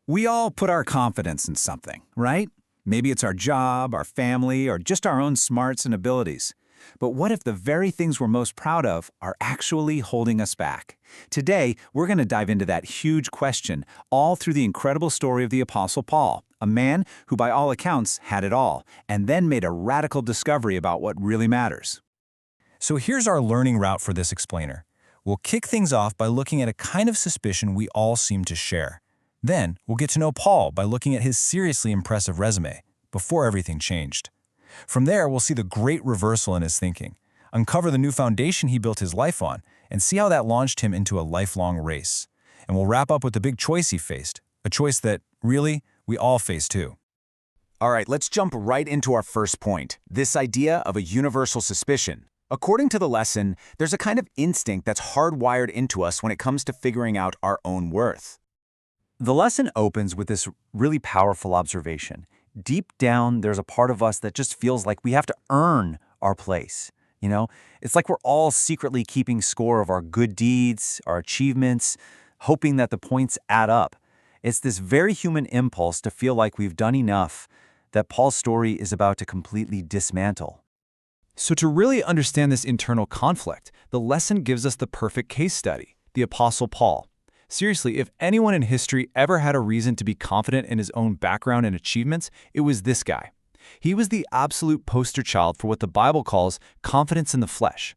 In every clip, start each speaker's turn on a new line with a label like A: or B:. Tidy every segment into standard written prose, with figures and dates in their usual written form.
A: We all put our confidence in something, right? Maybe it's our job, our family, or just our own smarts and abilities. But what if the very things we're most proud of are actually holding us back? Today, we're going to dive into that huge question, all through the incredible story of the Apostle Paul, a man who by all accounts had it all, and then made a radical discovery about what really matters.
B: So here's our learning route for this explainer. We'll kick things off by looking at a kind of suspicion we all seem to share. Then, we'll get to know Paul by looking at his seriously impressive resume, before everything changed. From there, we'll see the great reversal in his thinking, uncover the new foundation he built his life on, and see how that launched him into a lifelong race. And we'll wrap up with the big choice he faced, a choice that, really, we all face too.
C: All right, let's jump right into our first point, this idea of a universal suspicion. According to the lesson, there's a kind of instinct that's hardwired into us when it comes to figuring out our own worth.
D: The lesson opens with this really powerful observation. Deep down, there's a part of us that just feels like we have to earn our place. It's like we're all secretly keeping score of our good deeds, our achievements, hoping that the points add up. It's this very human impulse to feel like we've done enough that Paul's story is about to completely dismantle.
E: So to really understand this internal conflict, the lesson gives us the perfect case study, the Apostle Paul. Seriously, if anyone in history ever had a reason to be confident in his own background and achievements, it was this guy. He was the absolute poster child for what the Bible calls confidence in the flesh.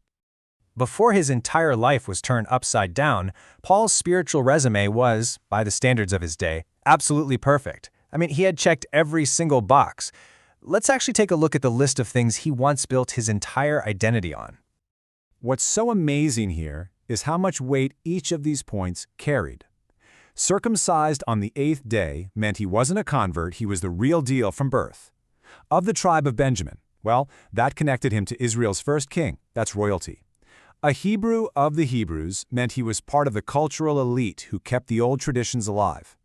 B: Before his entire life was turned upside down, Paul's spiritual resume was, by the standards of his day, absolutely perfect. He had checked every single box. Let's actually take a look at the list of things he once built his entire identity on.
F: What's so amazing here is how much weight each of these points carried. Circumcised on the 8th day meant he wasn't a convert, he was the real deal from birth. Of the tribe of Benjamin, well, that connected him to Israel's first king, that's royalty. A Hebrew of the Hebrews meant he was part of the cultural elite who kept the old traditions alive.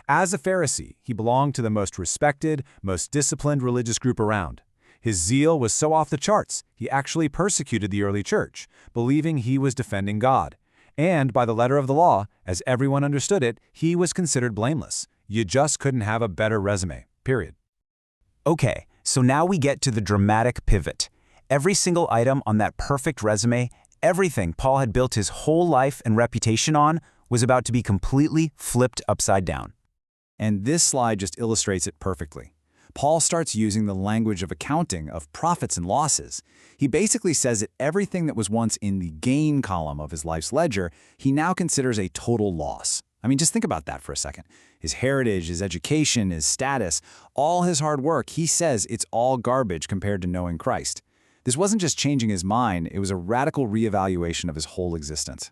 F: As a Pharisee, he belonged to the most respected, most disciplined religious group around. His zeal was so off the charts, he actually persecuted the early church, believing he was defending God. And by the letter of the law, as everyone understood it, he was considered blameless. You just couldn't have a better resume, period.
C: Okay, so now we get to the dramatic pivot. Every single item on that perfect resume, everything Paul had built his whole life and reputation on, was about to be completely flipped upside down.
A: And this slide just illustrates it perfectly. Paul starts using the language of accounting, of profits and losses. He basically says that everything that was once in the gain column of his life's ledger, he now considers a total loss. Just think about that for a second. His heritage, his education, his status, all his hard work, he says it's all garbage compared to knowing Christ. This wasn't just changing his mind, it was a radical reevaluation of his whole existence.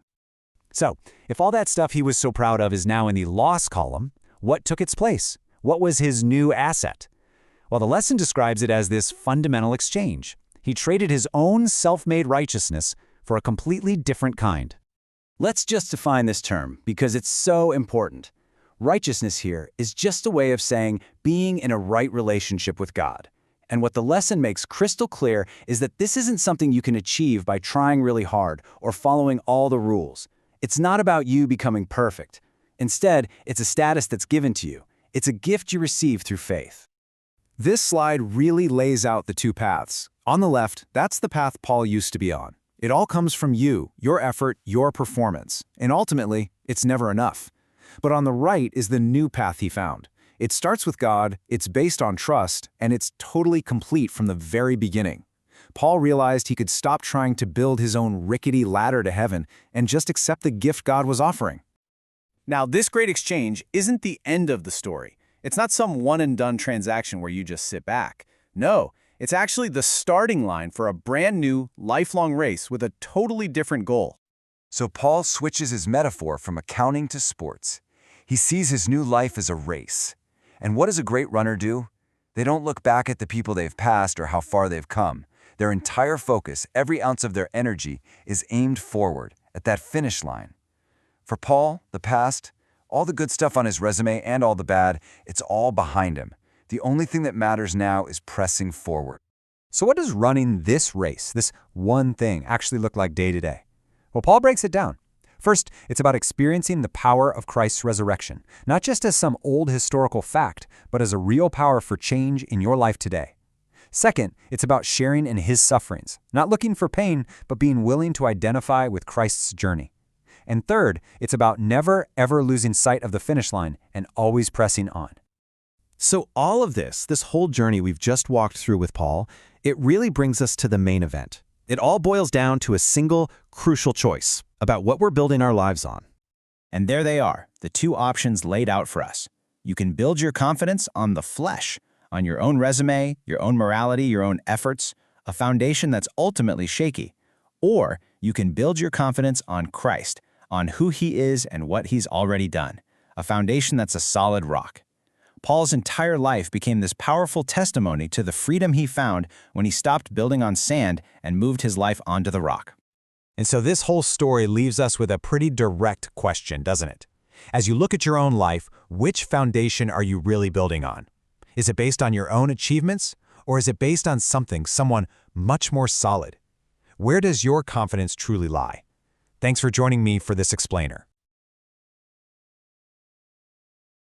C: So, if all that stuff he was so proud of is now in the loss column, what took its place? What was his new asset? Well, the lesson describes it as this fundamental exchange. He traded his own self-made righteousness for a completely different kind.
D: Let's just define this term because it's so important. Righteousness here is just a way of saying being in a right relationship with God. And what the lesson makes crystal clear is that this isn't something you can achieve by trying really hard or following all the rules. It's not about you becoming perfect. Instead, it's a status that's given to you. It's a gift you receive through faith.
A: This slide really lays out the two paths. On the left, that's the path Paul used to be on. It all comes from you, your effort, your performance. And ultimately, it's never enough. But on the right is the new path he found. It starts with God, it's based on trust, and it's totally complete from the very beginning. Paul realized he could stop trying to build his own rickety ladder to heaven and just accept the gift God was offering.
E: Now, this great exchange isn't the end of the story. It's not some one-and-done transaction where you just sit back. No, it's actually the starting line for a brand new, lifelong race with a totally different goal.
G: So Paul switches his metaphor from accounting to sports. He sees his new life as a race. And what does a great runner do? They don't look back at the people they've passed or how far they've come. Their entire focus, every ounce of their energy, is aimed forward, at that finish line. For Paul, the past, all the good stuff on his resume and all the bad, it's all behind him. The only thing that matters now is pressing forward.
B: So what does running this race, this one thing, actually look like day to day? Well, Paul breaks it down.
C: First, it's about experiencing the power of Christ's resurrection, not just as some old historical fact, but as a real power for change in your life today. Second, it's about sharing in his sufferings, not looking for pain, but being willing to identify with Christ's journey. And third, it's about never, ever losing sight of the finish line and always pressing on.
H: So all of this whole journey we've just walked through with Paul, it really brings us to the main event. It all boils down to a single, crucial choice about what we're building our lives on.
B: And there they are, the two options laid out for us. You can build your confidence on the flesh, on your own resume, your own morality, your own efforts, a foundation that's ultimately shaky. Or you can build your confidence on Christ, on who he is and what he's already done, a foundation that's a solid rock. Paul's entire life became this powerful testimony to the freedom he found when he stopped building on sand and moved his life onto the rock.
C: And so this whole story leaves us with a pretty direct question, doesn't it? As you look at your own life, which foundation are you really building on? Is it based on your own achievements, or is it based on someone much more solid? Where does your confidence truly lie? Thanks for joining me for this explainer.